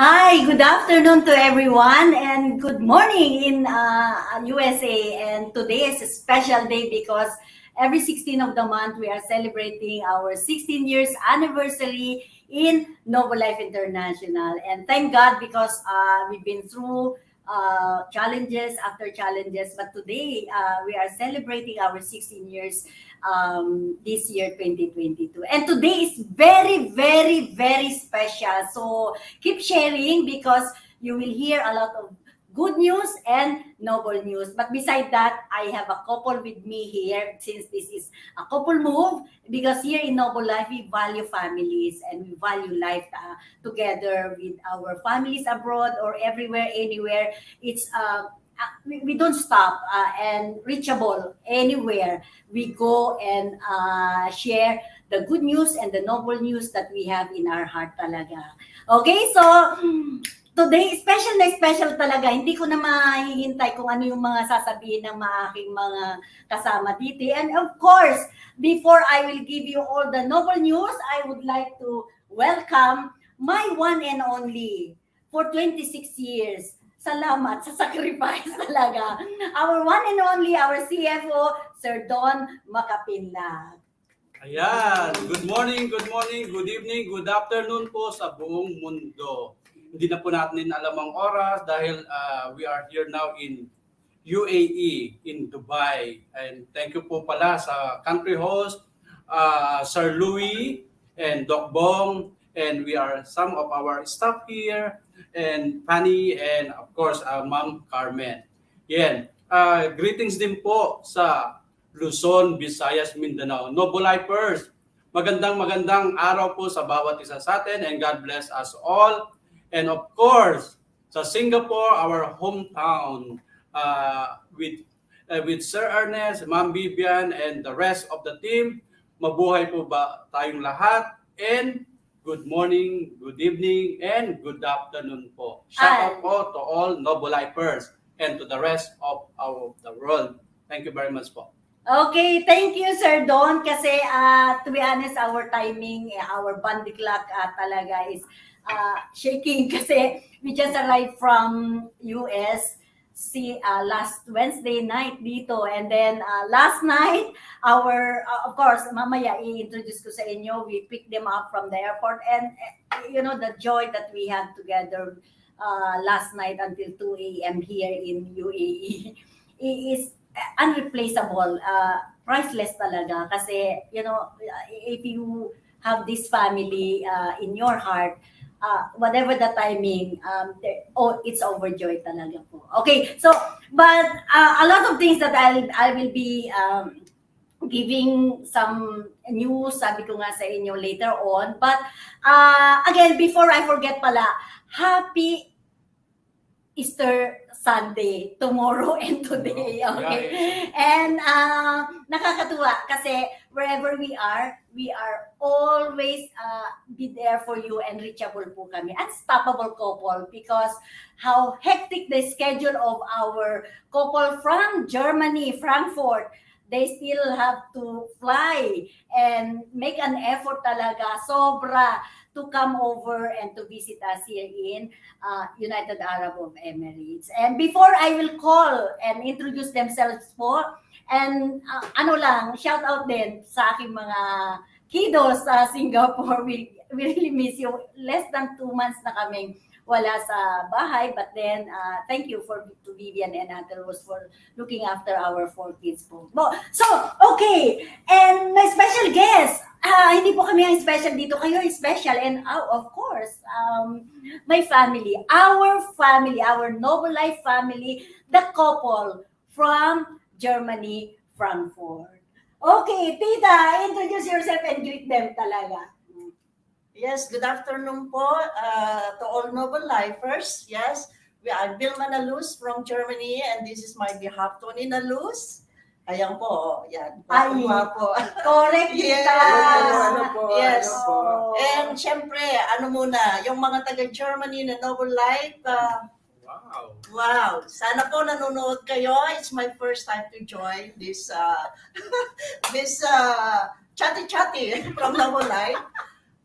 Hi, good afternoon to everyone and good morning in USA. And today is a special day because every 16th of the month we are celebrating our 16 years anniversary in Noble Life International. And thank God because we've been through challenges after challenges. But today we are celebrating our 16 years this year 2022. And today is very, very, very special. So keep sharing because you will hear a lot of good news and noble news. But beside that, I have a couple with me here since this is a couple move because here in Noble Life, we value families and we value life together with our families abroad or everywhere, anywhere. It's we don't stop and reachable anywhere we go and share the good news and the noble news that we have in our heart talaga. Okay, so today, special na special talaga. Hindi ko na mahihintay kung ano yung mga sasabihin ng aking mga kasama dito. And of course, before I will give you all the noble news, I would like to welcome my one and only for 26 years. Salamat sa sacrifice talaga. Our one and only, our CFO, Sir Don Macapinlac. Ayan, good morning, good evening, good afternoon po sa buong mundo. Hindi na po natin alam ang oras dahil we are here now in UAE, in Dubai. And thank you po pala sa country host, Sir Louis and Doc Bong. And we are some of our staff here, and Fanny, and of course, Ma'am Carmen. Yan. Greetings din po sa Luzon, Visayas, Mindanao. Noble Lifers, magandang araw po sa bawat isa sa atin, and God bless us all. And of course, sa Singapore, our hometown, with Sir Ernest, Ma'am Vivian, and the rest of the team, mabuhay po ba tayong lahat? And good morning, good evening, and good afternoon po. Shout out po to all Noble Lifers and to the rest of the world. Thank you very much po. Okay, thank you, Sir Don. Kasi to be honest, our timing, our body clock talaga is shaking kasi we just arrived from US last Wednesday night dito, and then last night our of course mamaya i-introduce ko sa inyo, we picked them up from the airport, and you know the joy that we had together last night until 2 a.m. here in UAE is unreplaceable, priceless talaga kasi you know if you have this family in your heart, whatever the timing, it's overjoyed talaga po. Okay, so, but a lot of things that I will be giving some news, sabi ko nga sa inyo later on. But again, before I forget pala, happy Easter Sunday, tomorrow and today, okay? And nakakatuwa kasi wherever we are always be there for you and reachable po kami. Unstoppable couple because how hectic the schedule of our couple from Germany, Frankfurt, they still have to fly and make an effort talaga, sobra, to come over and to visit us here in United Arab Emirates. And before I will call and introduce themselves po, and shout out din sa aking mga kiddos sa Singapore. We really miss you. Less than 2 months na kaming wala sa bahay, but then thank you to Vivian and Ate Rose for looking after our 4 kids po. So, okay, and my special guest, hindi po kami ang special dito, kayo ang special, and of course, my family, our Noble Life family, the couple from Germany, Frankfurt. Okay, Tita, introduce yourself and greet them talaga. Yes, good afternoon po to all Noble Lifers. Yes, we are Vilma Naluz from Germany, and this is my behalf, Tony Naluz. Ayan po, yan. Ay, po. Correct, Tita. Yes. And syempre, yung mga taga-Germany na Noble Life, wow. Sana po nanonood kayo. It's my first time to join this chatty from Noble Life.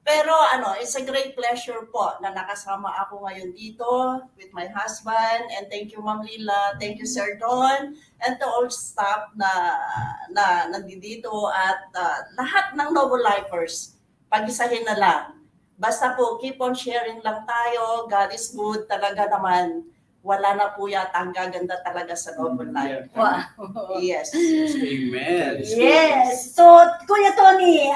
Pero it's a great pleasure po na nakasama ako ngayon dito with my husband. And thank you, Ma'am Lila. Thank you, Sir Don. And to all staff na nandito at lahat ng Noble Lifers. Pag-isahin na lang. Basta po, keep on sharing lang tayo. God is good. Talaga naman, wala na po yata ang gaganda talaga sa Noble Life. Wow. Yes. Amen. Yes. So, Kuya Tony,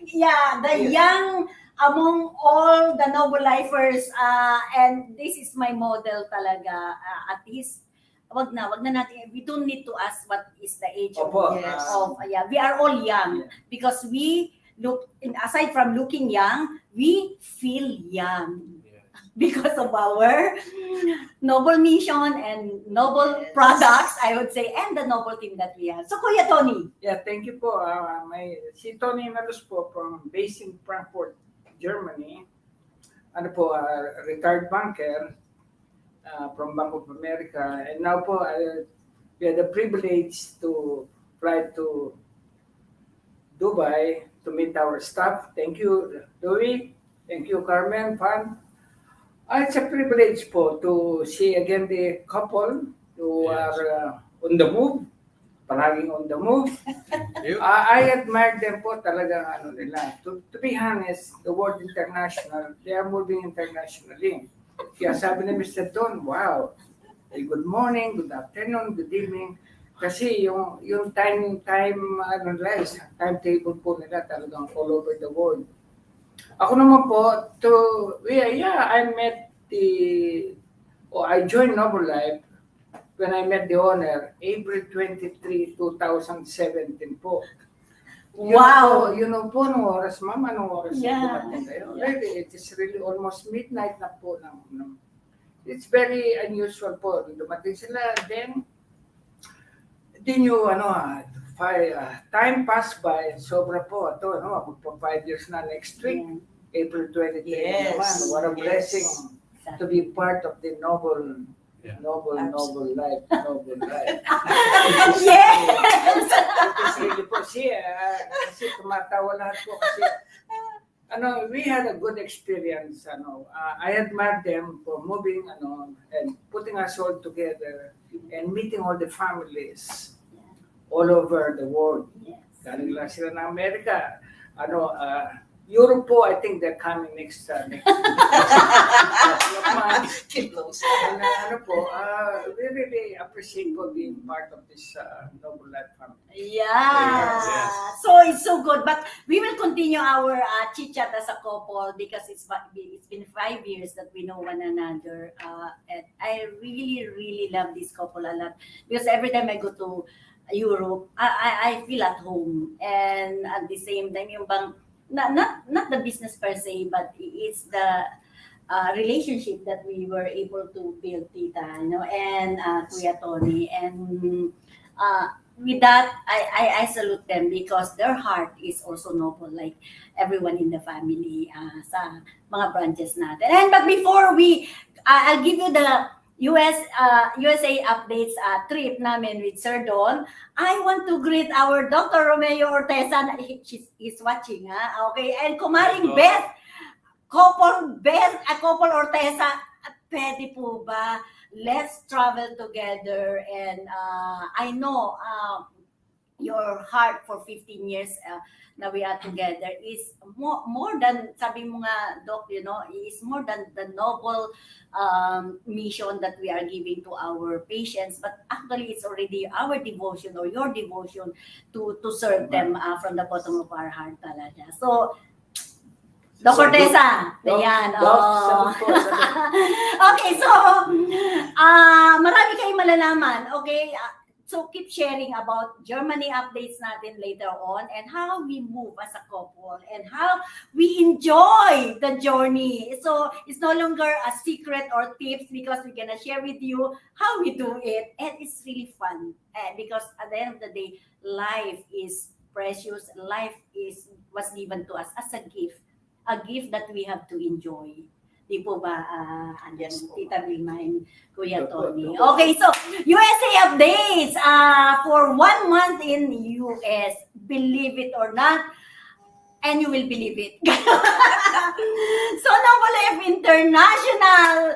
the young among all the Noble Lifers, and this is my model talaga. At least, wag na natin, we don't need to ask what is the age Opo. of, we are all young because we look, aside from looking young, we feel young because of our noble mission and noble products, I would say, and the noble team that we have. So, Kuya Tony. Yeah, thank you po. Si Tony Naluz po based in Frankfurt, Germany. Ano po, retired banker from Bank of America. And now po, we had the privilege to fly to Dubai to meet our staff. Thank you, Louie. Thank you, Carmen, Pan. It's a privilege po to see again the couple who are on the move, palaging on the move. I admire them po talagang nila. To be honest, the world international, they are moving internationally. Kaya sabi ni Mr. Don, wow, good morning, good afternoon, good evening. Kasi yung timetable po nila talagang all over the world. Ako naman po, I joined Noble Life when I met the owner, April 23, 2017 po. Wow! Yun po, anong oras, ma'am? Anong oras dumating kayo? Yeah. Really, it is really almost midnight na po. It's very unusual po. Dumating sila, then you, time passed by, sobra po. Ito, magpo 5 years na next week. April 23 naman. What a blessing to be part of the noble life. Yes! It is really po. Kasi tumatawa lahat po kasi we had a good experience. I admire them for moving and putting us all together and meeting all the families all over the world. Galing lang sila ng Amerika. Europe po, I think they're coming next month. We really appreciate for being part of this Noble Life family. Yeah. Yes. So it's so good. But we will continue our chit-chat as a couple because it's been 5 years that we know one another. And I really, really love this couple a lot because every time I go to Europe, I feel at home. And at the same time, yung bang, not the business per se, but it's the relationship that we were able to build, Tita, and Kuya Tony. And with that, I salute them because their heart is also noble, like everyone in the family sa mga branches natin. But before I'll give you the USA updates trip namin with Sir Don. I want to greet our Dr. Romeo Ortesa. He's watching, okay? And Kumaring Beth, couple Ortesa, pwede po ba? Let's travel together. And I know your heart for 15 years na we are together is more than, sabi mo nga, Doc, is more than the noble mission that we are giving to our patients, but actually it's already our devotion or your devotion to serve them from the bottom of our heart talaga. So, Dr. Tessa, ayan. Okay, so, marami kayong malalaman, okay? So keep sharing about Germany updates natin later on and how we move as a couple and how we enjoy the journey. So it's no longer a secret or tips because we're gonna share with you how we do it, and it's really fun. Because at the end of the day, life is precious. Life was given to us as a gift that we have to enjoy. Di po ba, Yes po. Tita Vilma and Kuya Tony? Okay, so USA updates for 1 month in US. Believe it or not, and you will believe it. So Noble Life International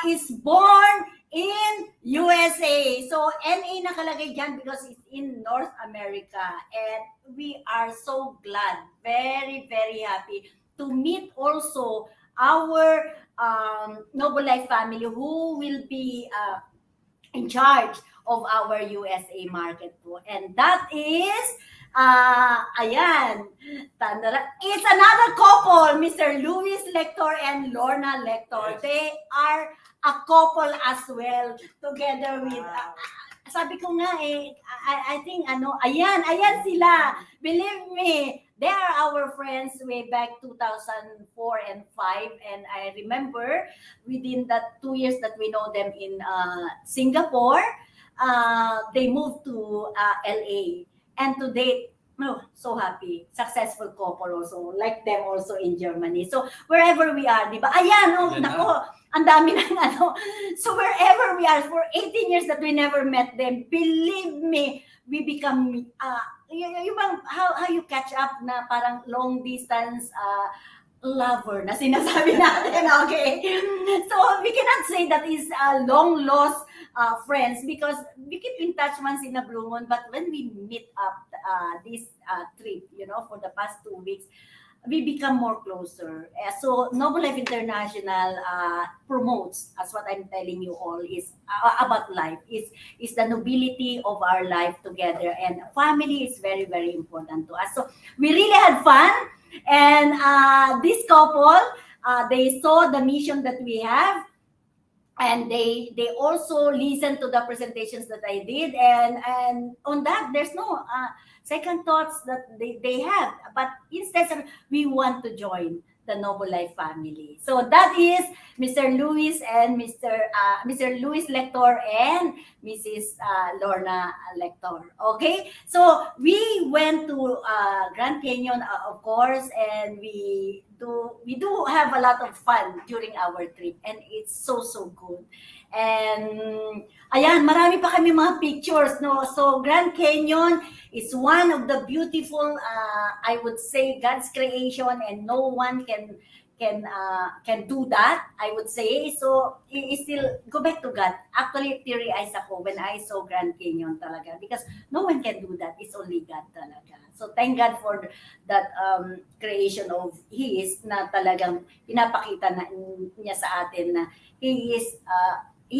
is born in USA. So NA nakalagay dyan because it's in North America. And we are so glad, very, very happy to meet also our Noble Life family who will be in charge of our USA market po. And that is, ayan, it's another couple, Mr. Louis Lector and Lorna Lector. Yes. They are a couple as well, together with, sabi ko nga I think ayan sila. Believe me, they are our friends way back 2004 and 5, and I remember within that 2 years that we know them in Singapore, they moved to LA, and today, so happy, successful couple also, like them also in Germany. So wherever we are, di ba? Ayan, nako, ang dami ng So wherever we are, for 18 years that we never met them, believe me, we become, yung how you catch up na parang long distance lover na sinasabi natin, okay? So we cannot say that is long lost friends because we keep in touch once in a blue moon, but when we meet up this trip, for the past 2 weeks, we become more closer. So Noble Life International promotes, as what I'm telling you all, is about life. Is the nobility of our life together, and family is very, very important to us. So we really had fun, and this couple, they saw the mission that we have, and they also listened to the presentations that I did, and on that there's no second thoughts that they have, but instead we want to join the Noble Life family. So that is Mr. Louis and Mr. Louis Lector and Mrs. Lorna Lector. Okay, so we went to Grand Canyon, of course, and we do have a lot of fun during our trip, and it's so good. And ayan, marami pa kami mga pictures, no? So Grand Canyon is one of the beautiful, I would say, God's creation, and no one can do that, I would say. So still go back to God. Actually, teary-eyes ako when I saw Grand Canyon talaga, because no one can do that. It's only God talaga. So thank God for that creation of His na talagang pinapakita niya sa atin na He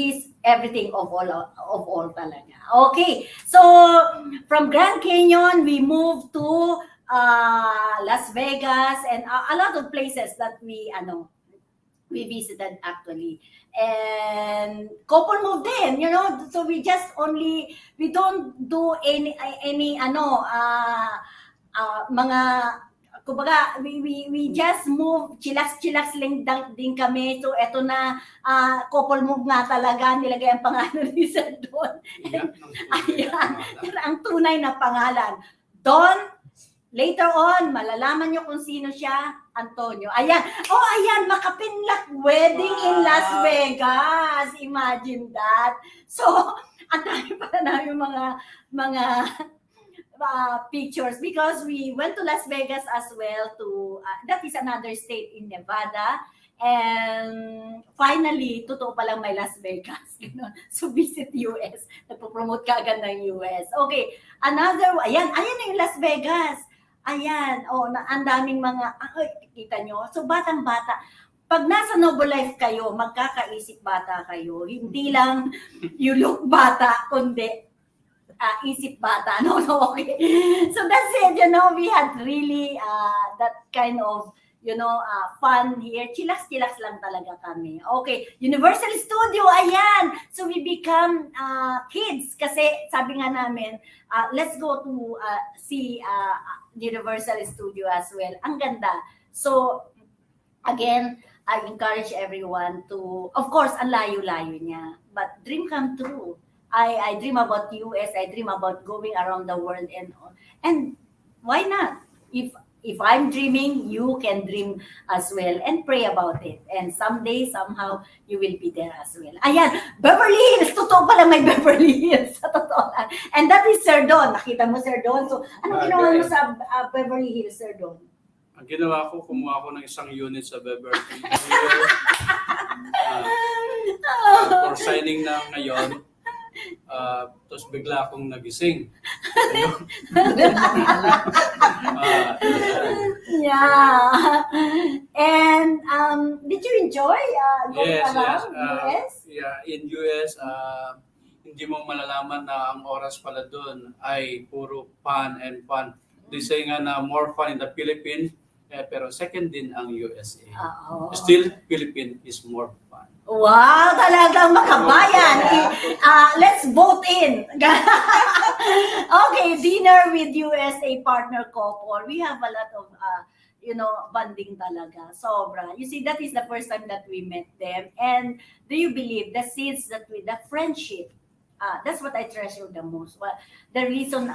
is everything of all talaga. Okay, so from Grand Canyon, we moved to Las Vegas and a lot of places that we visited actually. And couple moved in, so we don't do any mga, kumbaga, we just move, chillax lang din kami. So eto na, couple move nga talaga, nilagay ang pangalan ni Sir Don. Ayan, ang tunay na pangalan. Don, later on, malalaman nyo kung sino siya, Antonio. Ayan, Macapinlac wedding in Las Vegas. Imagine that. So, ang dami pa na yung mga pictures, because we went to Las Vegas as well to that is another state in Nevada, and finally totoo pa lang may Las Vegas, so visit US, nagpo-promote ka agad ng US. Okay, ayan na yung Las Vegas, ayan, ang daming mga kita nyo, so batang-bata. Pag nasa Noble Life kayo, magkakaisip bata kayo, hindi lang you look bata, kundi isip bata, okay. So that's it, we had really that kind of, fun here. Chillax lang talaga kami. Okay, Universal Studio, ayan. So we become kids kasi sabi nga namin, let's go to see Universal Studio as well. Ang ganda. So again, I encourage everyone to, of course, ang layo-layo niya, but dream come true. I dream about US, I dream about going around the world, and why not? If I'm dreaming, you can dream as well, and pray about it. And someday, somehow, you will be there as well. Ayan, Beverly Hills! Totoo pala may Beverly Hills. Sa totoo lang. And that is Sir Don. Nakita mo, Sir Don. So, anong ginawa mo sa Beverly Hills, Sir Don? Ang ginawa ko, kumuha ako ng isang unit sa Beverly Hills. For signing na ngayon. Tapos bigla akong nagising. Ayun. Yeah. And did you enjoy going Yes, around yes. US? Yeah, in US, hindi mo malalaman na ang oras pala doon ay puro fun and fun. They say nga na more fun in the Philippines, pero second din ang USA. Oo. Still, Philippines is more fun. Wow, talagang makabayan. Let's vote in. Okay, dinner with USA partner couple. We have a lot of, bonding talaga. Sobra. You see, that is the first time that we met them. And do you believe the seeds that the friendship, that's what I treasure the most. Well, the reason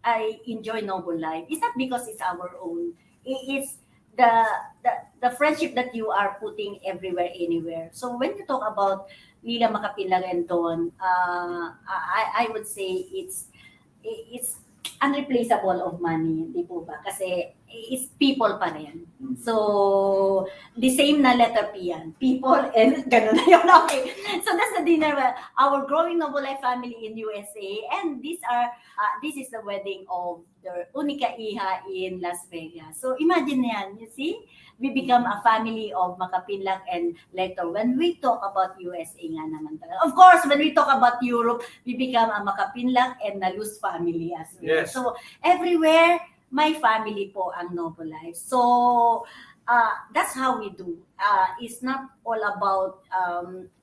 I enjoy Noble Life is not because it's our own. It's the friendship that you are putting everywhere, anywhere. So when you talk about Lila Macapinlac and Don, I would say it's unreplaceable of money, di po ba? Kasi it's people pa rin. So, the same na letter P yan. People and ganun na yun. Okay. So, that's the dinner. Our growing Noble Life family in USA. And this is the wedding of the Unica Iha in Las Vegas. So, imagine yan. You see? We become a family of Macapinlac and Lector. When we talk about USA nga naman talaga. Of course, when we talk about Europe, we become a Macapinlac and Naluz family as well. Yes. So, everywhere, my family po ang Noble Life. So, that's how we do. It's not all about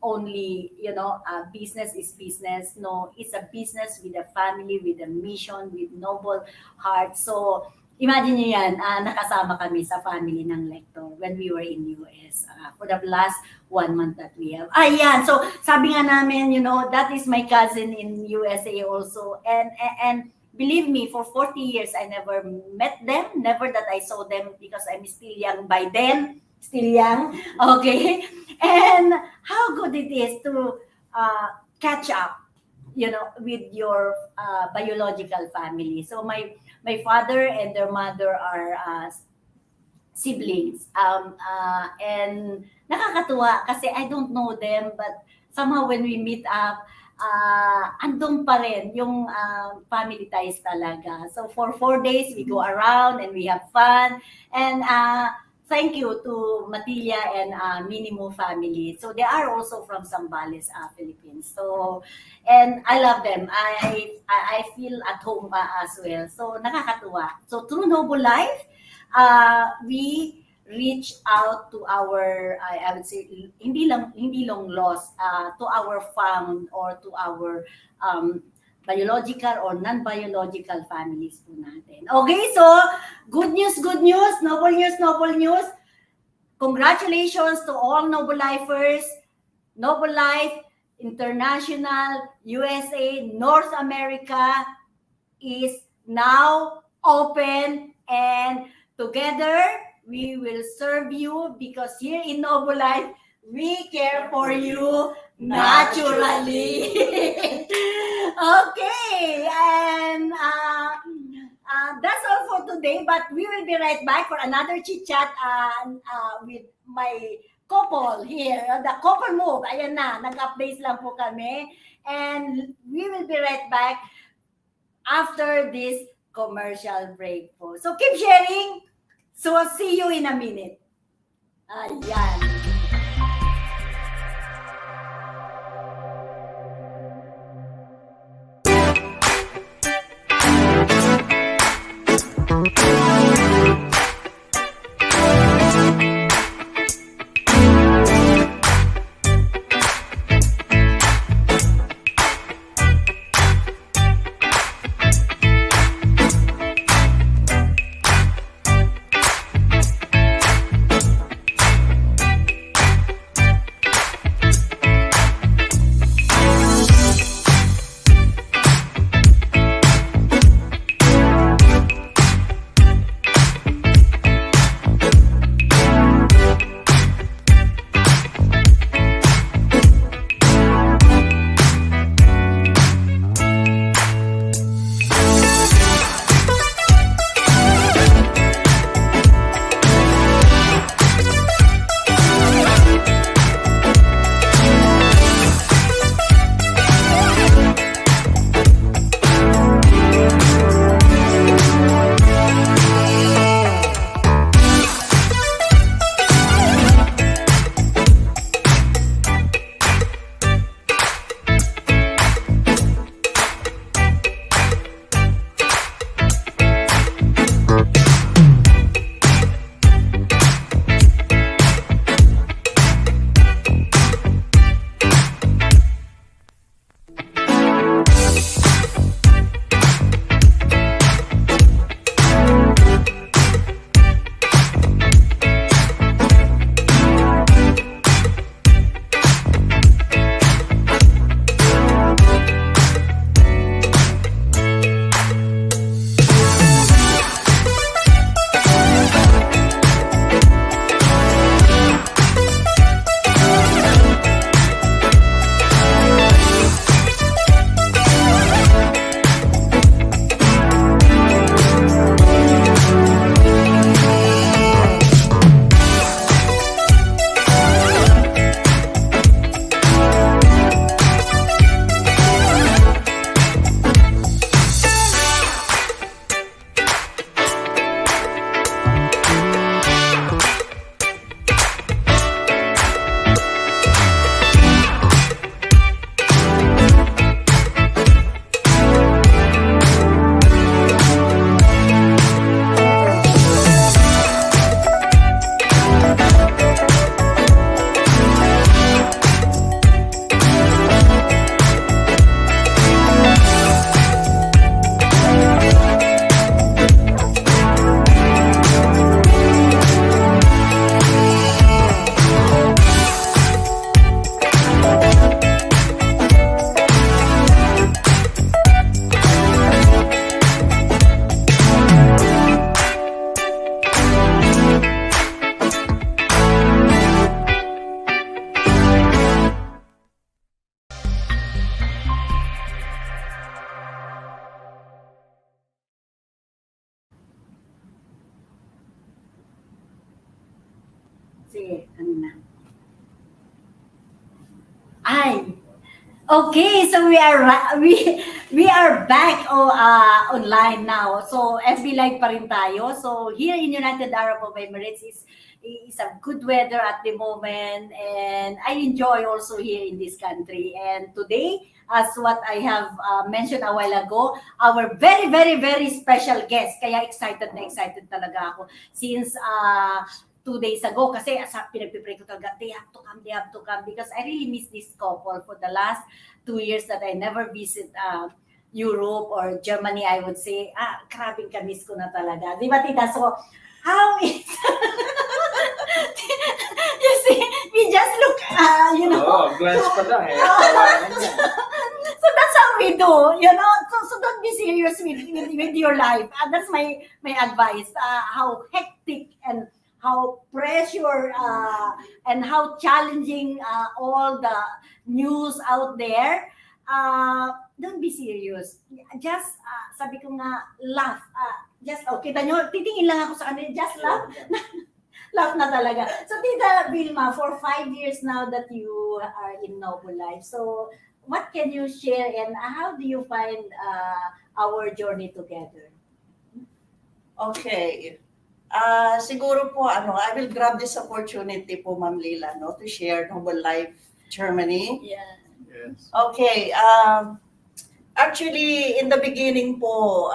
only, business is business. No, it's a business with a family, with a mission, with noble heart. So, imagine nyo yan, nakasama kami sa family ng Lector when we were in US for the last 1 month that we have. Ayan, so sabi nga namin, that is my cousin in USA also. And believe me, for 40 years, I never met them. Never that I saw them because I'm still young by then. Still young. Okay. And how good it is to catch up, with your biological family. So my father and their mother are siblings. And nakakatuwa kasi I don't know them, but somehow when we meet up, andun pa rin yung family ties talaga. So for 4 days, we go around and we have fun. And thank you to Matilla and Minimo family. So they are also from Zambales, Philippines. So, and I love them. I feel at home as well. So nakakatuwa. So through Noble Life, we reach out to our, I would say, hindi long lost, to our found or to our biological or non-biological families po natin. Okay, so good news, noble news. Congratulations to all Noble Lifers, Noble Life International, USA, North America is now open, and together we will serve you because here in Noble Life, we care for you naturally. Okay, and that's all for today, but we will be right back for another chit-chat with my couple here, the couple move. Ayan na, nag-update lang po kami. And we will be right back after this commercial break po. So keep sharing. So I'll see you in a minute. Ayan. Hi. Okay, so we are back online now. So FB Live pa rin tayo. So here in United Arab Emirates is a good weather at the moment, and I enjoy also here in this country. And today, as what I have mentioned a while ago, our very very very special guest. Kaya excited na excited talaga ako since 2 days ago kasi pinagpipray ko talaga, they have to come because I really miss this couple for the last 2 years that I never visit Europe or Germany, I would say. Grabing ka-miss ko na talaga. Di ba, tita? So, how is... you see, we just look, Glance pa lang eh. so that's how we do, So don't be serious with your life. That's my advice. How hectic and how pressure and how challenging all the news out there. Don't be serious. Just sabi ko nga, laugh. Just kita nyo, titingin lang ako sa kanila. Just laugh. Laugh na talaga. So Tita Vilma, for 5 years now that you are in Noble Life, so what can you share and how do you find our journey together? Okay. Siguro po, I will grab this opportunity po, Ma'am Lila, to share Noble Life Germany. Yeah. Yes. Okay. Actually, in the beginning po,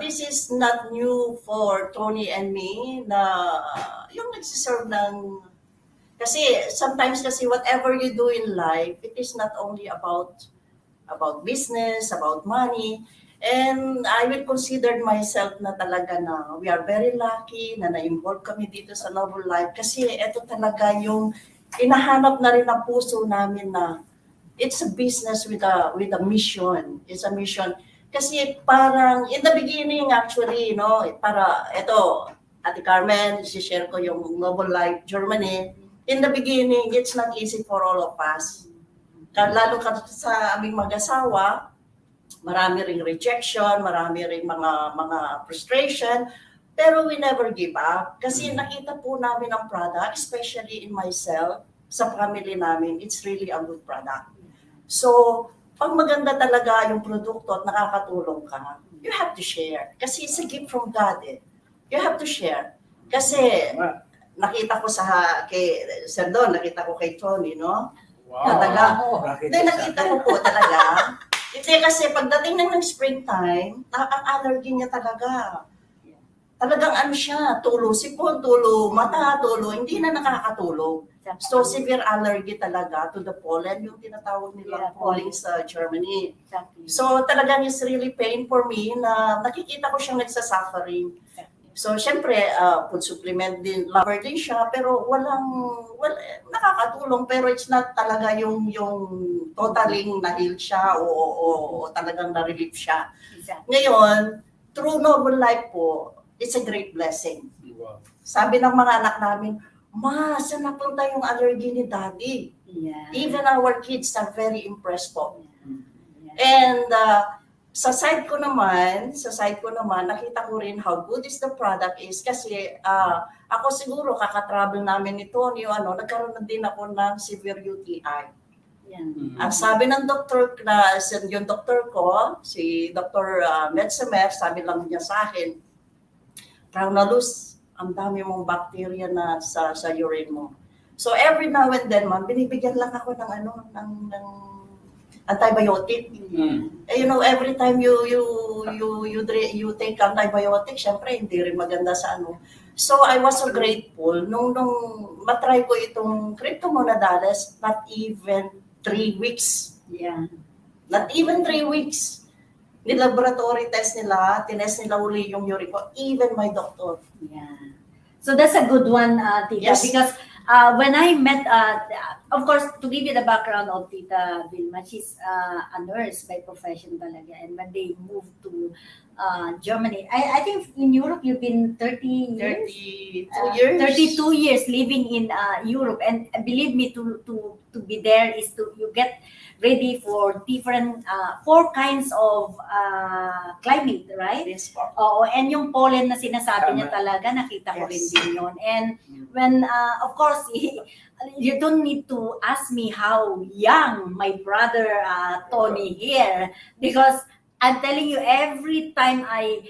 this is not new for Tony and me na yung nagsiserve ng... Kasi sometimes whatever you do in life, it is not only about business, about money. And I will consider myself na talaga na we are very lucky na na-involve kami dito sa Noble Life kasi ito talaga yung inahanap na rin ang puso namin na it's a business with a mission. It's a mission. Kasi parang in the beginning actually, para ito, Ate Carmen, share ko yung Noble Life Germany. In the beginning, it's not easy for all of us. Lalo sa aming mag-asawa, marami ring rejection, marami ring mga frustration, pero we never give up. Kasi nakita po namin ang product, especially in myself, sa family namin, it's really a good product. So, pag maganda talaga yung produkto at nakakatulong ka, you have to share. Kasi it's a gift from God eh. You have to share. Kasi nakita ko kay Sir Don, nakita ko kay Tony, no? Wow. Talaga. Nakita Nakita ko po talaga. Hindi kasi pagdating ng springtime, ang allergy niya talaga. Talagang siya, tulo sipon, tulo mata, tulo, hindi na nakakatulog. So severe allergy talaga to the pollen, yung tinatawag nila pollen sa Germany. So talagang it's really pain for me na nakikita ko siyang nagsasuffering. So syempre, food supplement din, lover din siya, pero nakakatulong, pero it's not talaga yung totaling na-heal siya o talagang na-relief siya. Ngayon, through Noble Life po, it's a great blessing. Wow. Sabi ng mga anak namin, Ma, saan napunta yung allergy ni Daddy? Yeah. Even our kids are very impressed po. Yeah. And sa side ko naman, nakita ko rin how good is the product is kasi ako siguro kaka-travel namin ni Tony, nagkaroon na din ako ng severe UTI. Yeah. Ang sabi ng doktor yung doktor ko, si Dr. Ms, sabi lang niya sa akin, Naluz, ang dami mong bacteria na sa urine mo. So every now and then, binibigyan lang ako ng antibiotic. Every time you take antibiotic, syempre hindi rin maganda sa So I was so grateful nung matry ko itong cryptomonadales, not even 3 weeks. Yeah. Not even 3 weeks. Ni-laboratory test nila, tinest nila uli yung urine ko, even my doctor. Yeah. So that's a good one, Tita, Yes. because when I met, of course, to give you the background of Tita Vilma, she's a nurse by profession talaga. And when they moved to Germany, I think in Europe you've been 30 years? 32 years. 32 years living in Europe. And believe me, to be there is you get ready for different 4 kinds of climate, right? Yes, po. Oo, and yung pollen na sinasabi niya Tama. talaga, nakita ko rin Yes. din yun. And when, of course, you don't need to ask me how young my brother Tony here, because I'm telling you, every time I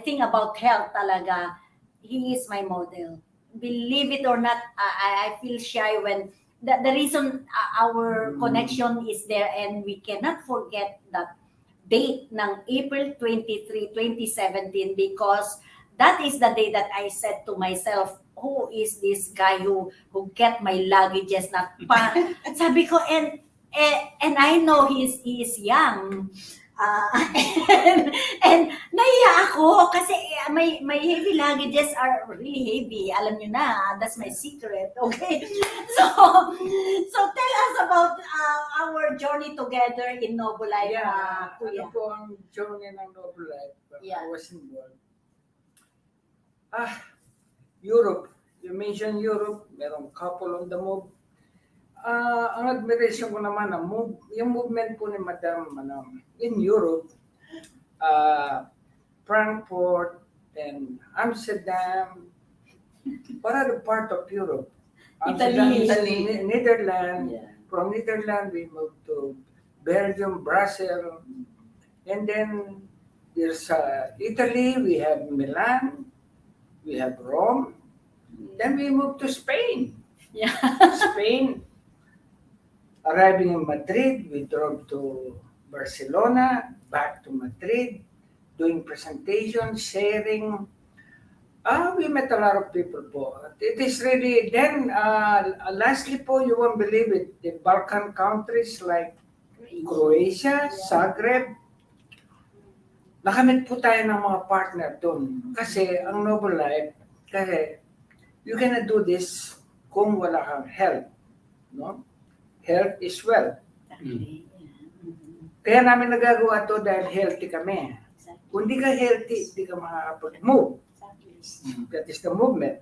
think about health talaga, he is my model. Believe it or not, I feel shy when the reason our connection is there, and we cannot forget that date ng April 23, 2017, because that is the day that I said to myself, who is this guy who get my luggages na pa? Sabi ko, and I know he is young. Uh, and nahiya ako kasi my heavy luggages are really heavy. Alam nyo na, that's my secret. Okay? So tell us about our journey together in Noble Life, Kuya. Ano po ang journey ng Noble Life? Yeah. I was involved. Europe. You mentioned Europe. Merong couple on the move. Ang admiration ko naman, yung movement po ni Madam in Europe, Frankfurt and Amsterdam, what are the part of Europe? Italy. Netherlands. Yeah. From Netherlands, we moved to Belgium, Brussels, and then there's Italy, we have Milan, we have Rome, then we moved to Spain. Yeah. Spain, arriving in Madrid, we drove to Barcelona, back to Madrid, doing presentations, sharing. We met a lot of people po. It is really, then lastly po, you won't believe it, the Balkan countries like Croatia, Zagreb, nakamit po tayo ng mga partner doon. Kasi ang Noble Life, kasi you cannot do this kung wala kang health. No? Health is wealth. Exactly. Kaya namin nagagawa to dahil healthy kami. Kung di ka healthy, di ka makakapag-move. That is the movement.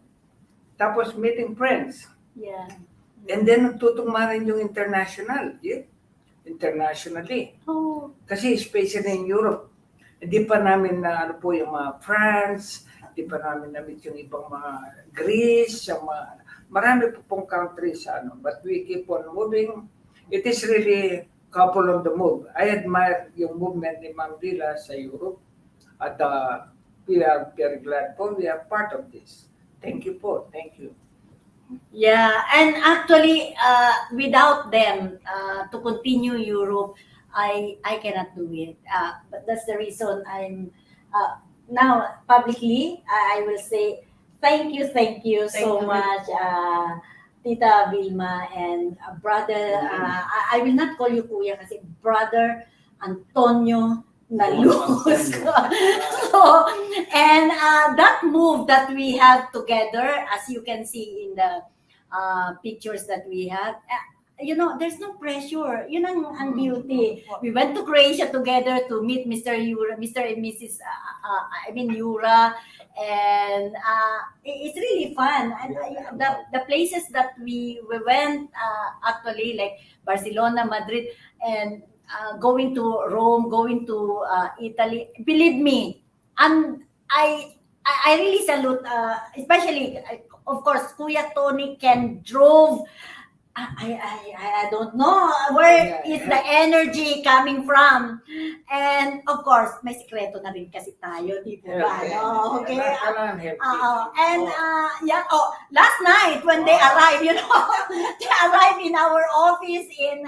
Tapos meeting friends. Yeah. And then nagtutugma rin yung international. Yeah? Internationally. Oh. Kasi especially in Europe, hindi pa namin na ano po yung mga France, hindi pa namin na-meet yung ibang mga Greece, yung mga, marami po pong countries, but we keep on moving. It is really couple on the move. I admire yung movement ni Ma'am Lila sa Europe, at we are very glad po we are part of this. Thank you po. Thank you. Yeah, and actually, without them to continue Europe, I cannot do it. But that's the reason I'm now publicly. I will say thank you Thank so you. much, Tita Vilma and brother. I will not call you Kuya kasi brother Antonio Naluz. So, and that move that we have together, as you can see in the pictures that we have, there's no pressure. Yun ang beauty. We went to Croatia together to meet Mr. and Mrs. Yura, and it's really fun. And the places that we went, actually, like Barcelona, Madrid, and going to Rome, going to Italy. Believe me, and I really salute, especially, of course, Kuya Tony can drove. I don't know where is the energy coming from. And of course, may sikreto na rin kasi tayo, di ba? No? Okay? Last night when they arrived, they arrived in our office in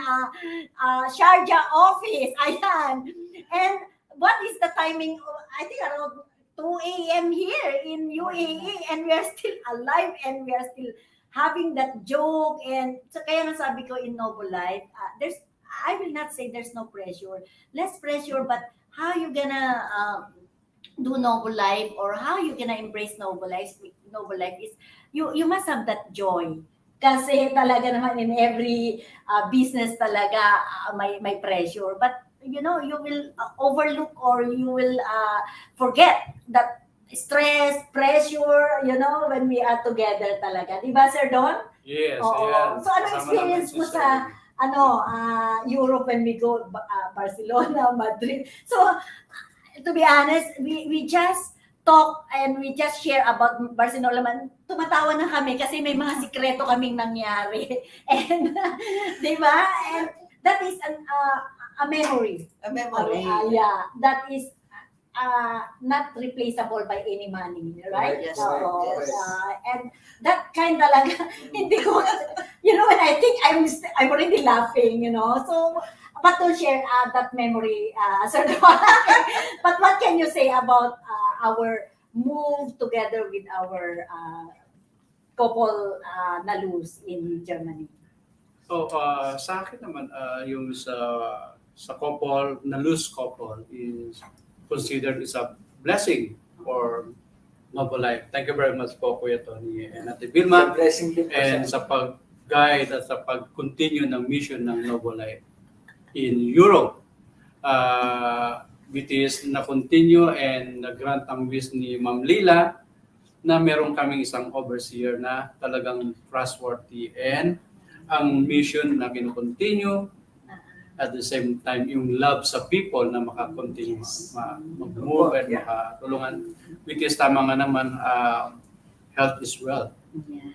Sharjah office. Ayan. And what is the timing? I think around 2 a.m. here in UAE, and we are still alive, and we are still having that joke. And so kaya nasabi ko in Noble Life, I will not say there's no pressure, less pressure, but how you gonna do Noble Life, or how you gonna embrace Noble Life is you must have that joy. Kasi talaga naman in every business talaga may pressure, but you will overlook, or you will forget that stress, pressure, when we are together talaga. Di ba, Sir Don? Yes, Oo. ayan. So, ano Kasama experience naman si mo sa, Europe when we go, Barcelona, Madrid? So, to be honest, we just talk and we just share about Barcelona man, tumatawa na kami kasi may mga sikreto kaming nangyari. And, di ba? And that is a memory. A memory. Yeah, that is not replaceable by any money, right? Yes, So, yes. and that kind talaga, hindi ko, when I think I'm already laughing, so, but to share that memory, Sir Don. But what can you say about our move together with our couple Naluz in Germany? So, sa akin naman, yung sa couple, Naluz couple is considered is a blessing for Noble Life. Thank you very much po, Kuya Tony and Ate Vilma, Blessing din po and siya. sa pag-guide at sa pag-continue ng mission ng Noble Life in Europe. It is na-continue and nag-grant ang wish ni Ma'am Lila na meron kaming isang overseer na talagang trustworthy and ang mission na kinu-continue at the same time yung love sa people na makakontinue mag-move at makatulungan, which is tama nga naman, health is wealth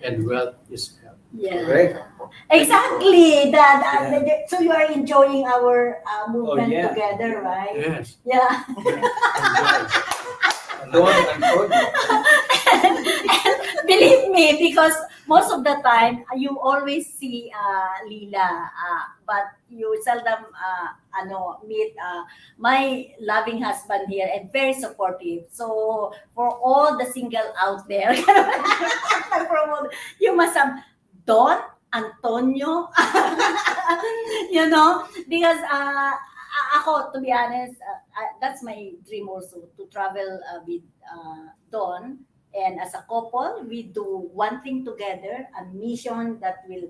and wealth is health. Yeah. Correct. Exactly. So you are enjoying our movement Oh, yeah. together, right? Yes. Yeah. Doon ang code. Believe me, because most of the time you always see Lila, but you seldom meet my loving husband here and very supportive. So for all the single out there, you must have Don Antonio, because ako, to be honest, that's my dream also, to travel with Don. And as a couple, we do one thing together, a mission that will,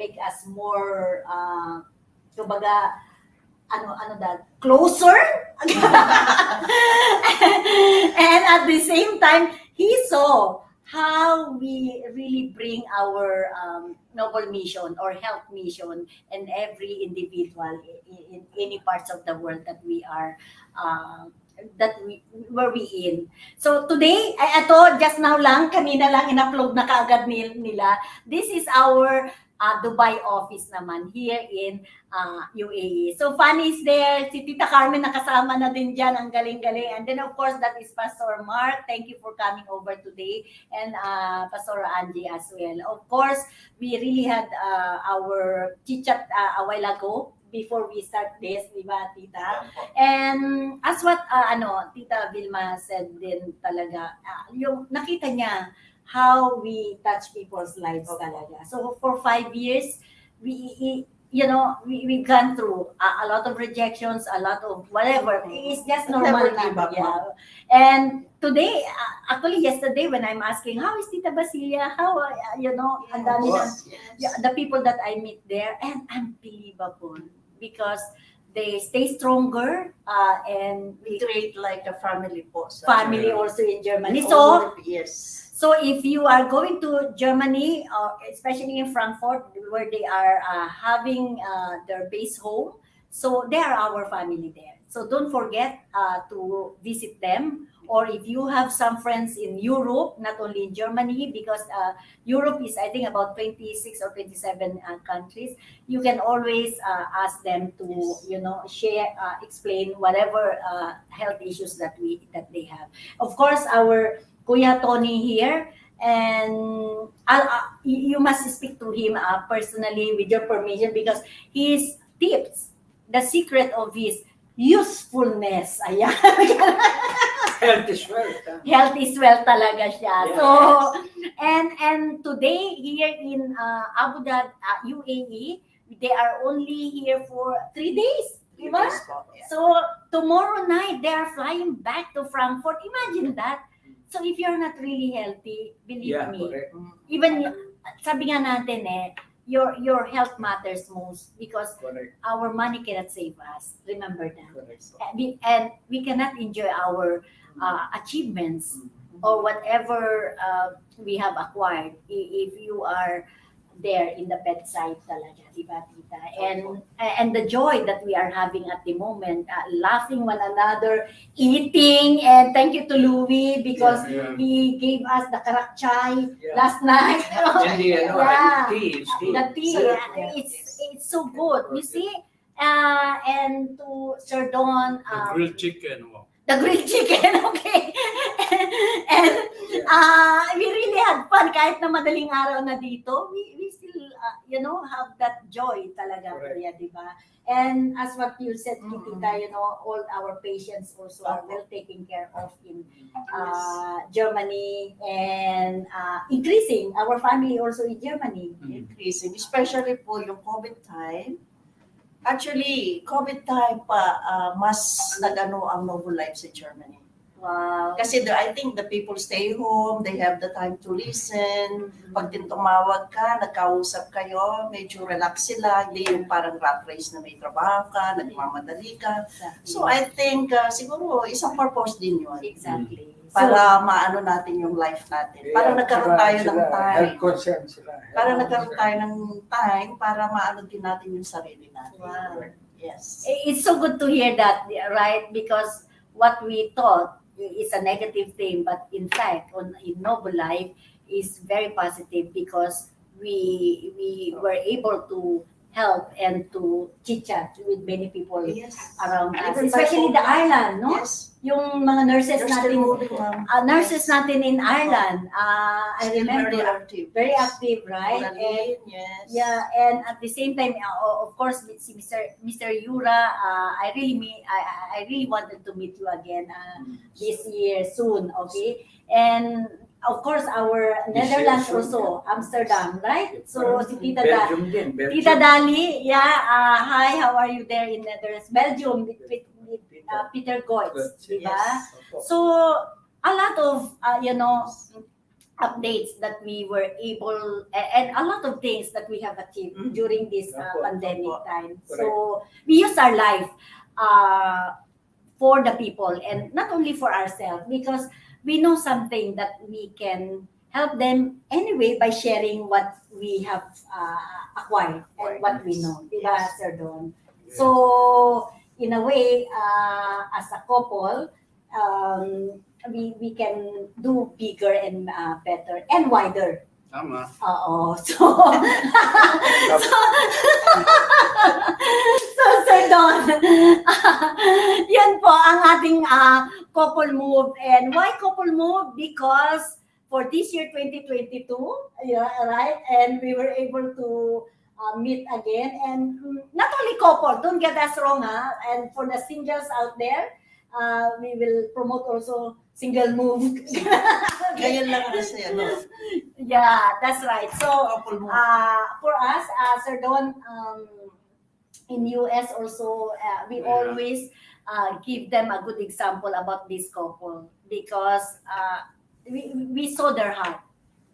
make us more, kumbaga, closer. And at the same time, he saw how we really bring our noble mission or health mission in every individual in any parts of the world that we are where we in. So today, just now lang, kanina lang in-upload na kaagad nila. This is our Dubai office naman here in UAE. So Fanny is there, si Tita Carmen nakasama na din dyan, ang galing-galing. And then of course, that is Pastor Mark. Thank you for coming over today. And Pastor Angie as well. Of course, we really had our chit-chat a while ago before we start this, di ba, Tita? And as what, Tita Vilma said din talaga, yung nakita niya how we touch people's lives talaga. So for 5 years, we've gone through a lot of rejections, a lot of whatever. It's just normal Never give na. up, Yeah. And today, actually yesterday when I'm asking, how is Tita Basilia? How, ang dami ng, the people that I meet there, and unbelievable because they stay stronger and We treat like a family po. family also in Germany. So, Yes. so if you are going to Germany, especially in Frankfurt, where they are having their base home, so they are our family there. So don't forget to visit them. Or if you have some friends in Europe, not only in Germany, because Europe is, I think, about 26 or 27 countries, you can always ask them to, share, explain whatever health issues that they have. Of course, our Kuya Tony here, and you must speak to him personally with your permission because his tips, the secret of his usefulness, ayan. Health is wealth. Health is wealth talaga siya. Yes. So, and today here in Abu Dhabi, UAE, they are only here for 3 days. Diba? Yes po, yeah. So, tomorrow night, they are flying back to Frankfurt. Imagine that. So, if you're not really healthy, believe me, Correct. even, sabi nga natin your health matters most because Correct. our money cannot save us. Remember that. Correct. And we cannot enjoy our achievements or whatever we have acquired if you are there in the bedside talaga, di ba, tita? And the joy that we are having at the moment, laughing one another, eating, and thank you to Louie because Yeah. he gave us the karak chai Yeah. last night. And the Yeah. tea. The tea, Yes. it's so good. You see, and to Sir Don, The grilled chicken. Wow. the grilled chicken, okay. And we really had fun kahit na madaling araw na dito. We still, have that joy talaga, Correct. kuya, di ba? And as what you said, Mm-mm. Tita, all our patients also are well taken care of in Germany and increasing. Our family also in Germany. Increasing, especially po yung COVID time. Actually, COVID time pa, mas nagano ang Noble Life sa Germany. Wow. Kasi I think the people stay home, they have the time to listen. Pag tumawag ka, nagkausap kayo, medyo relax sila. Hindi yung parang rat race na may trabaho ka, nagmamadali ka. So I think siguro isang purpose din yun. Exactly. Para maano natin yung life natin. Para nagkaroon tayo ng time. Health concern sila. Para nagkaroon tayo ng time para maano din natin yung sarili natin. Wow. Yes. It's so good to hear that, right? Because what we thought is a negative thing, but in fact, in Noble Life is very positive because we were able to help and to chit-chat with many people Yes. around us, Even especially by the Ireland, no? Yes. Yung mga nurses They're natin, still moving, ma'am. nurses natin in Ireland, I Still remember, very active. very active, right? And Oralin, yes. yeah, and at the same time, of course, with si Mr. Yura, I really wanted to meet you again this year soon, okay? And of course, our This Netherlands year soon, also, Amsterdam, right? So si Tita Belgium din. Tita Dali, hi, how are you there in Netherlands? Belgium with Peter Goetz, di ba? Yes. So a lot of updates that we were able and a lot of things that we have achieved Mhm. during this Opo. pandemic Opo. time. Correct. So we use our life for the people and not only for ourselves because we know something that we can help them anyway by sharing what we have acquired and what we know, di ba, Sir Don? So in a way, as a couple, we can do bigger and better and wider. Tama. Oo. So Sir Don, yan po ang ating couple move. And why couple move? Because for this year 2022, right? And we were able to meet again. And not only couple, don't get us wrong, and for the singles out there, we will promote also single move. Ngayon lang kasi, Yeah, that's right. So, couple mo. for us, Sir Don, in US also, we always give them a good example about this couple because we saw their heart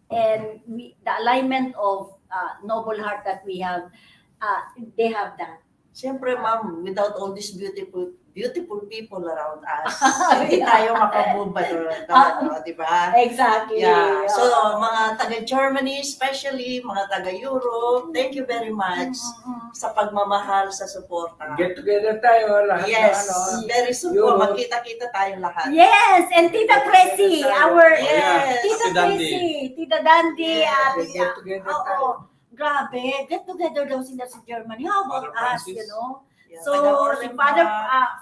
and the alignment of noble heart that we have, they have that. Siyempre, ma'am, without all these beautiful people around us, hindi tayo makamove di ba? Exactly. Yeah. So, mga taga-Germany, especially, mga taga-Europe, thank you very much sa pagmamahal, sa suporta. Get together tayo, lahat Yes, na very soon po, Europe. magkita-kita tayong lahat. Yes, and Tita Presi, our Yes. Tita Si Dandy. Presi, Tita Dandy, Get together tayo. grabe, get together daw sila sa Germany. How about Father us, Francis. you know? Yeah, So, si taga-Orlando. Father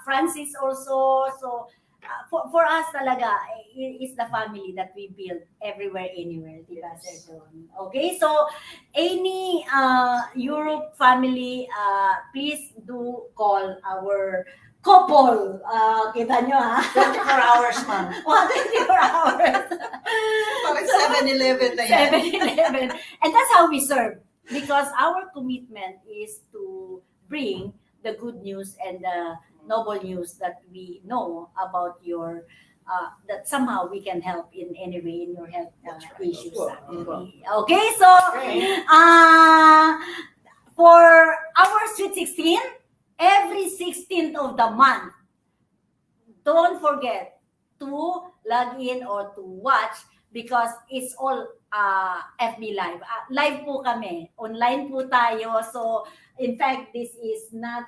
Francis also, so for us talaga, is the family that we build everywhere, anywhere, di ba, Sir Don? Okay, so any Europe family, please do call our couple. Kita nyo, 24 hours, ma'am. 24 hours. Parang 7-Eleven na yan. 7-Eleven. And that's how we serve. Because our commitment is to bring the good news and the noble news that we know about your, that somehow we can help in any way in your health issues. Okay, so for our Sweet 16, every 16th of the month, don't forget to log in or to watch because it's all FB Live. Live po kami. Online po tayo. So, in fact, this is not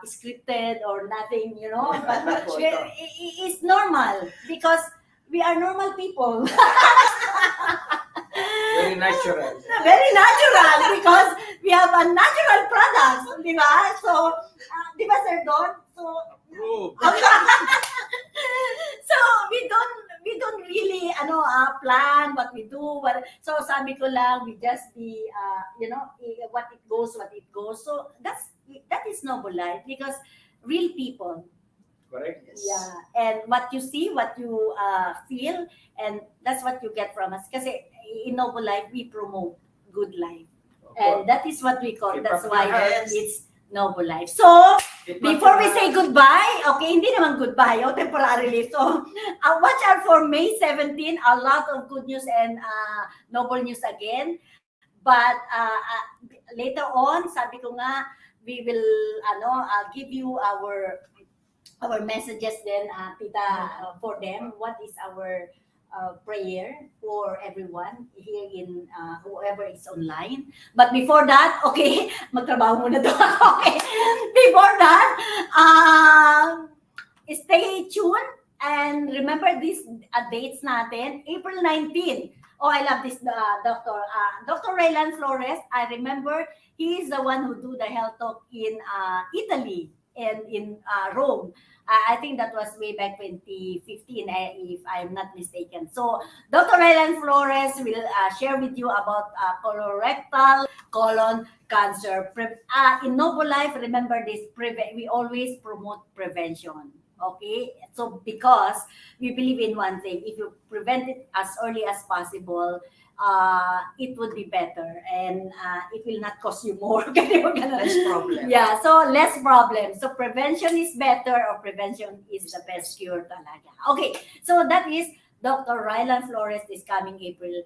scripted or nothing, you know. But it's normal because we are normal people. Very natural. Very natural because we have a natural product, di ba? So, di ba, Sir Don? So, Approve. so we don't really plan what we do. So sabi ko lang, we just be what it goes. So that is noble life because real people. Correct. Yeah, and what you see, what you feel, and that's what you get from us. Kasi in noble life, we promote good life, and that is what we call. That's why it's noble life. So before we say goodbye, okay, hindi naman goodbye, temporarily. So watch out for May 17, a lot of good news and noble news again. But later on, sabi ko nga, we will give you our messages then, Tita, for them. What is our prayer for everyone here in whoever is online. But before that, okay, magtrabaho muna doon. Okay. Before that, stay tuned and remember these dates natin. April 19. Oh, I love this doctor. Dr. Raylan Flores, I remember he is the one who do the health talk in Italy and in Rome. I think that was way back 2015, if I'm not mistaken. So, Dr. Raylan Flores will share with you about colorectal colon cancer. In Noble Life, remember this, we always promote prevention. Okay? So, because we believe in one thing, if you prevent it as early as possible, it would be better and it will not cost you more. Less problem. Yeah, so less problem. So prevention is better or prevention is the best cure talaga. Okay, so that is Dr. Raylan Flores this coming April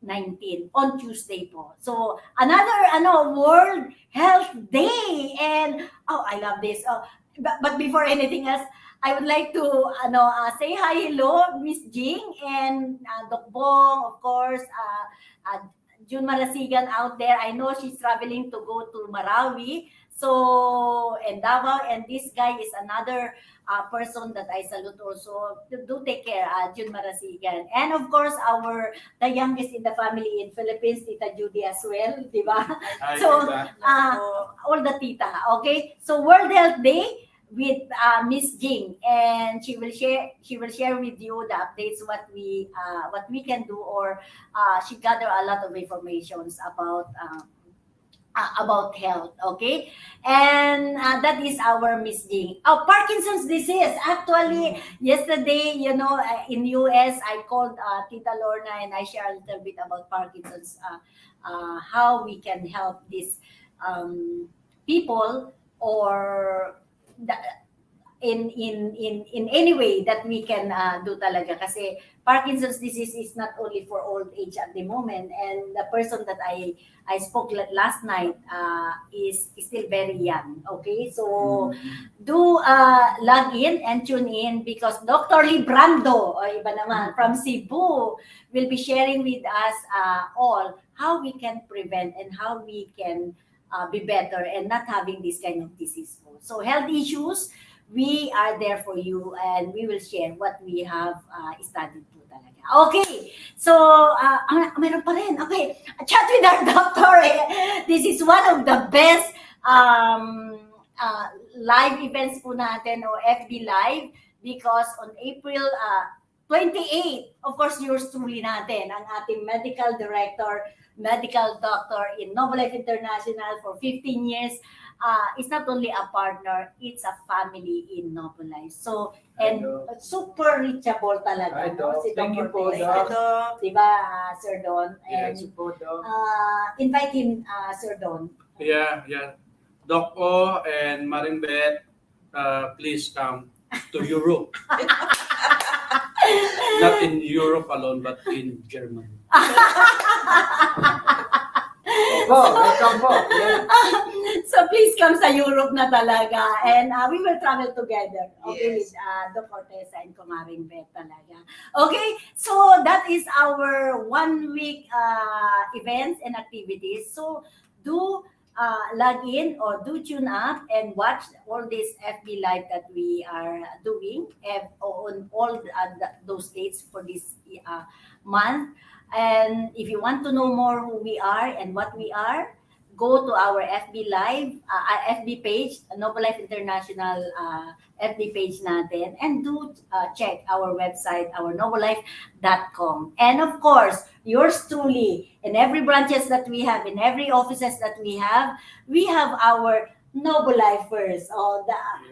19 on Tuesday po. So another World Health Day and I love this. But before anything else, I would like to say hi, hello, Miss Jing and Doc Bong, of course, June Marasigan out there. I know she's traveling to go to Marawi, so and Davao, and this guy is another person that I salute also. Do take care, June Marasigan, and of course the youngest in the family in Philippines, Tita Judy as well, di ba? So all the tita, okay. So World Health Day with Miss Jing, and she will share with you the updates, what we can do, or she gather a lot of informations about health, okay? And that is our Miss Jing. Parkinson's disease. Actually, yesterday, in US, I called Tita Lorna and I shared a little bit about Parkinson's, how we can help these people, or in any way that we can do talaga, kasi Parkinson's disease is not only for old age at the moment, and the person that I spoke last night is still very young. Okay, so do log in and tune in because Dr. Librando, iba naman, from Cebu, will be sharing with us all how we can prevent and how we can be better and not having this kind of disease. So health issues, we are there for you and we will share what we have studied po talaga. Okay, so mayroon pa rin. Okay, chat with our doctor. This is one of the best live events po natin, o FB Live, because on April 28, of course, yours truly natin, ang ating medical director, medical doctor in Noble Life International for 15 years. It's not only a partner, it's a family in Noble Life. So, and super reachable talaga. No? Si Thank you po, Doc. Diba, Sir Don? And Yes po, Doc. invite him, Sir Don. Yeah. Doc O and Marimbet, please come to Europe. Not in Europe alone, but in Germany. Opo, welcome po. Yeah. So, So please come sa Europe na talaga. And we will travel together. Okay, Yes. with Doc Cortesa and Kumaring Beth talaga. Okay, so that is our 1 week events and activities. So do log in or do tune up and watch all this FB Live that we are doing on all those dates for this month. And if you want to know more who we are and what we are, go to our FB Live, FB page, Noble Life International FB page natin, and do check our website, our noblelife.com. And of course, yours truly, in every branches that we have, in every offices that we have our Noble Lifers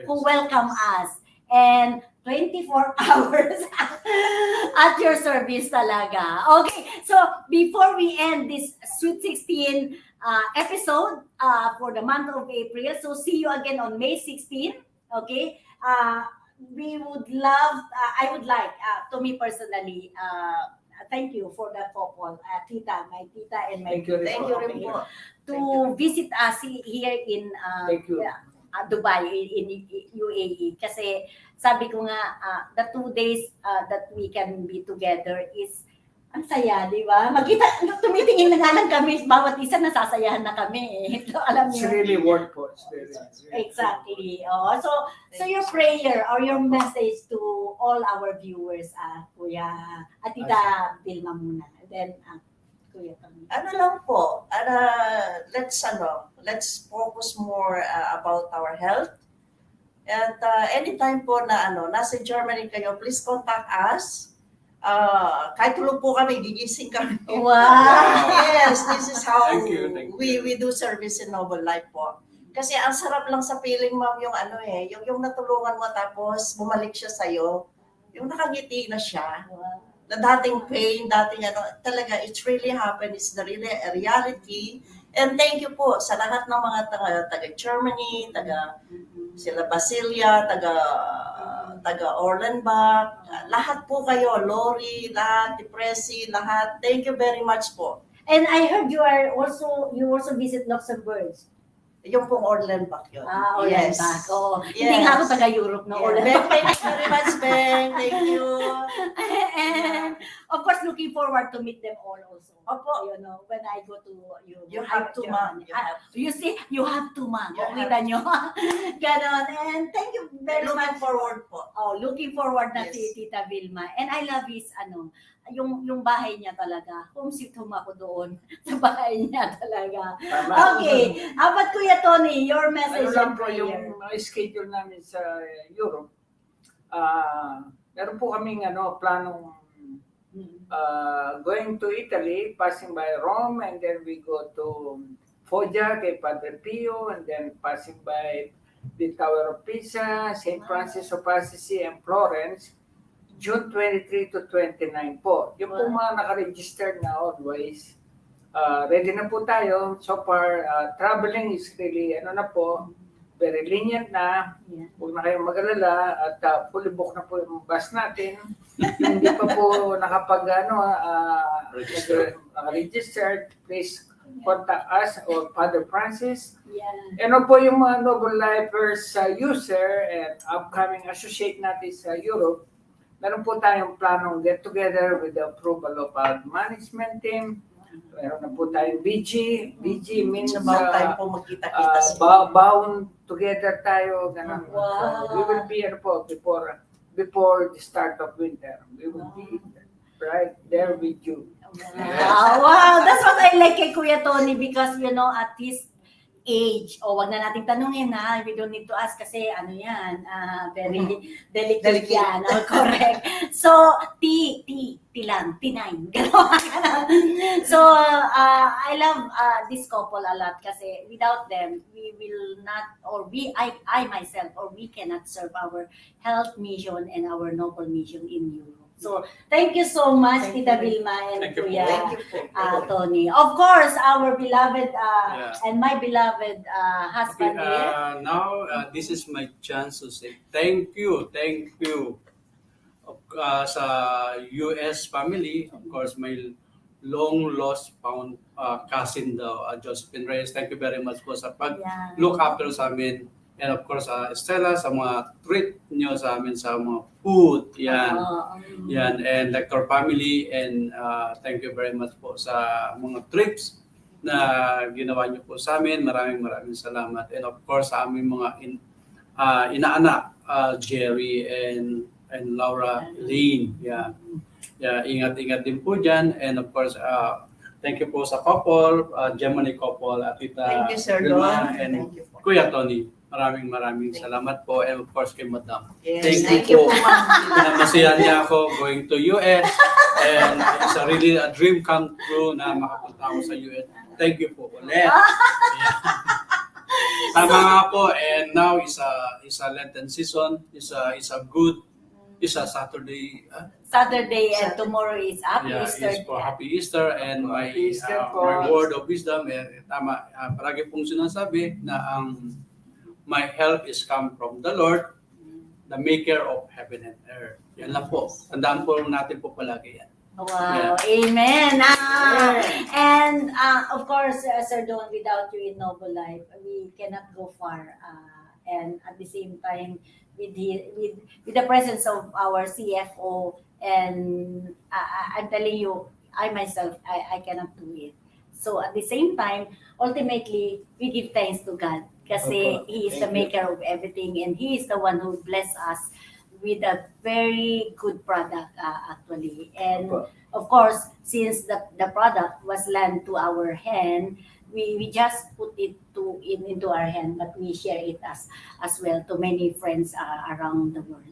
who welcome us. And 24 hours at your service talaga. Okay, so before we end this Sweet 16 episode for the month of April, so see you again on May 16, okay? We would love, I would like, to me personally, thank you for the couple, tita, my tita and my Thank you. Thank you rin po. to visit us here in Thank you. Dubai, in UAE. Kasi sabi ko nga, the 2 days that we can be together is ang saya, di ba? Magkita, tumitingin na nga lang kami, bawat isa nasasayahan na kami. So, alam It's niyo. really worth it. Exactly. Oh, so your prayer or your message to all our viewers, Kuya, Tita Vilma muna. Then, Kuya Tony. Ano lang po, let's focus more about our health. At anytime po na nasa Germany kayo, please contact us. Kahit tulog po kami, gigising kami. Wow! Yes, this is how Thank you. we do service in Noble Life po. Kasi ang sarap lang sa feeling, ma'am, yung yung natulungan mo tapos bumalik siya sa'yo. Yung nakangiti na siya. Na dating pain, talaga, it's really happened. It's the really a reality. And thank you po sa lahat ng mga taga-Germany, sila Basilia, taga Orlenbach, lahat po kayo, Lori, lahat, Depresi, lahat. Thank you very much po. And I heard you also visit Luxembourg. Yung pong Orlenbach yun. Yes. Yes. Oo. Yes. Hindi nga ako taga-Europe, no? Yeah. Thank you very much, Beng. Thank you. And of course, looking forward to meet them all also. Opo. You know, when I go to Europe. You have to, ma'am. You see, you have to, ma'am. You Kita nyo. Ganon. And thank you very Looking much. forward po. Looking forward na Yes. si Tita Vilma. And I love his, yung bahay niya talaga. Homesick home ako doon sa bahay niya talaga. Tama. Okay. How about Kuya Tony, your Ano message lang and po prayer? yung mga schedule namin sa Europe. Meron po kaming planong going to Italy, passing by Rome, and then we go to Foggia kay Padre Pio, and then passing by the Tower of Pisa, St. Francis of Assisi, and Florence, June 23 to 29 po. Yung po mga naka-registered na always, ready na po tayo. So far, traveling is really, very lenient na. Yeah. Huwag na kayong mag-alala at fully book na po yung bus natin. Hindi pa po registered, please contact us or Father Francis. Yeah. Ano po yung mga Noble Lifers user and upcoming associate natin sa Europe, meron po tayong planong get together with the approval of our management team. Meron na po tayong BG. BG means About time po magkita-kita bound together tayo. Ganun. Wow. So, we will be before the start of winter. We will be right there with you. Wow, that's what I like kay Kuya Tony because, at his age, wag na nating tanungin we don't need to ask kasi very delicate yan. Correct. So, T lang, T9. So, I love this couple a lot kasi without them, we will not, I myself, or we cannot serve our health mission and our noble mission in Europe. So, thank you so much, Thank Tita you. Vilma and Thank you Kuya po. Thank you po. Tony. Of course, our beloved Yeah. and my beloved husband here. Now, this is my chance to say thank you sa US family, of course, my long lost found cousin daw, Josephine Reyes. Thank you very much po sa Yeah. pag-look after sa amin. And of course, Estela, sa mga treat nyo sa amin sa mga food. Yan. Yan. And Lector family. And thank you very much po sa mga trips na ginawa nyo po sa amin. Maraming salamat. And of course, sa aming mga inaanak, Jerry and Laura Lane. Yeah. Yeah, ingat-ingat din po dyan. And of course, thank you po sa couple, Gemini couple, at Tita Thank you, Sir Vilma Don. and Thank you po. Kuya Tony. Maraming salamat po. And of course, kay Madam. Yes, Thank you po. Ma'am. Pinamasihan niya ako going to US. And it's really a dream come true na makapunta ako sa US. Thank you po ulit. Yeah. Tama nga po. And now is a Lenten season. Is a good, is a Saturday. Saturday and tomorrow is Happy Yeah, Easter. is for Happy Easter. And my, Happy Easter po. my word of wisdom, tama, palagi pong sinasabi na my help is come from the Lord, the maker of heaven and earth. Yan lang po. Tandaan po natin po palagi yan. Wow, amen. And of course, Sir Don, without you in Noble Life, we cannot go far. And at the same time, with the presence of our CFO, and I'm telling you, I myself, I cannot do it. So at the same time, ultimately, we give thanks to God kasi He is the maker of everything, and He is the one who blessed us with a very good product actually. And of course, since the product was lent to our hand, we just put it into our hand, but we share it as well to many friends around the world.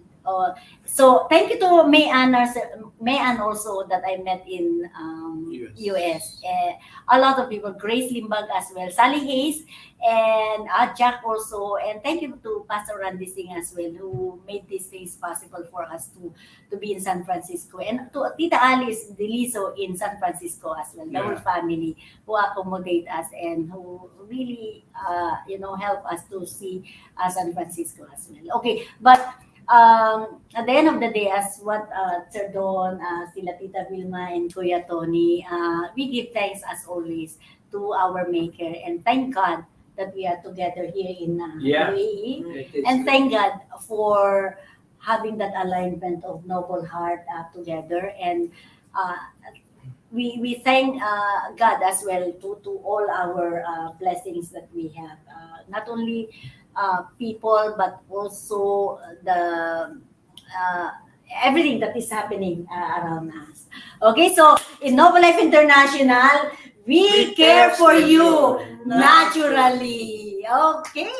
So thank you to May Ann also that I met in US. A lot of people, Grace Limbag as well, Sally Hayes, and Jack also, and thank you to Pastor Randy Singh as well, who made these things possible for us to be in San Francisco, and to Tita Alice Deliso in San Francisco as well, the whole family who accommodate us and who really help us to see San Francisco as well. Okay, but at the end of the day, as what Sir Don, sila Tita Vilma and Kuya Tony, we give thanks as always to our Maker, and thank God that we are together here in UAE, and thank God for having that alignment of noble heart together, and we thank God as well to all our blessings that we have, not only people, but also the everything that is happening around us. Okay, so in Noble Life International, we care for you naturally. Okay.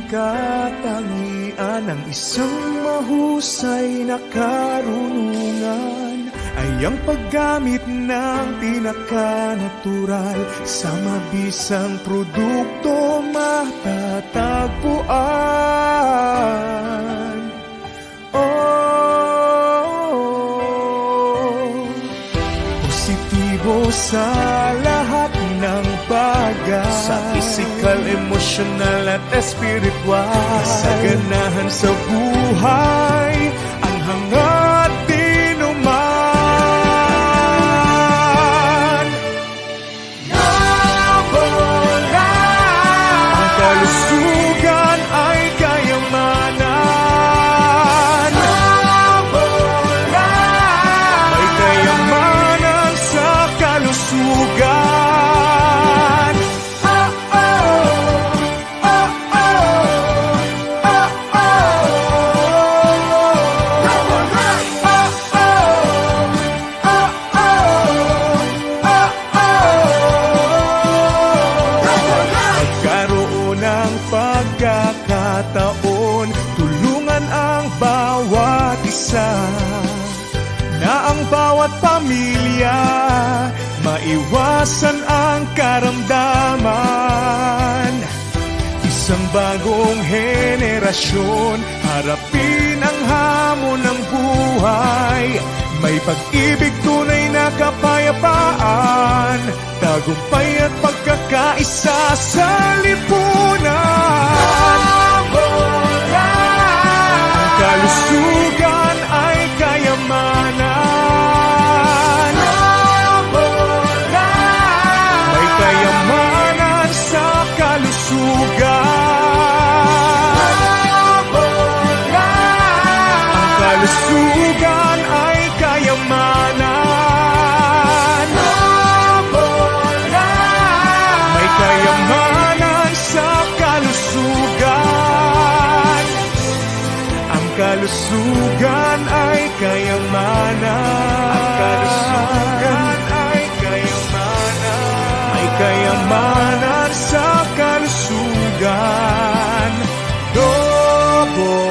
katangian ng isang mahusay na karunungan ay ang paggamit ng pinakanatural sa mabisang produkto matatagpuan. Positibo sa lahat ng bagay, sa physical, emotional at spiritual, sa ganahan sa buhay, ang hangad dinuman. Ang kalusugan ay kayamanan. May kayamanan sa kalusugan. Magkaroon ng pagkakataon, tulungan ang bawat isa, na ang bawat pamilya maiwasan ang karamdaman. Isang bagong henerasyon, harapin ang hamon ng buhay. May pag-ibig, tunay na kapayapaan, tagumpay at pagkakaisa sa lipunan. Ang kalusugan ay kayamanan. May kayamanan sa kalusugan. Ang kalusugan ay kayamanan. May kayamanan sa kalusugan. Ang kalusugan ay kayamanan. Ang kalusugan ay kayamanan. May kayamanan sa kalusugan. Noble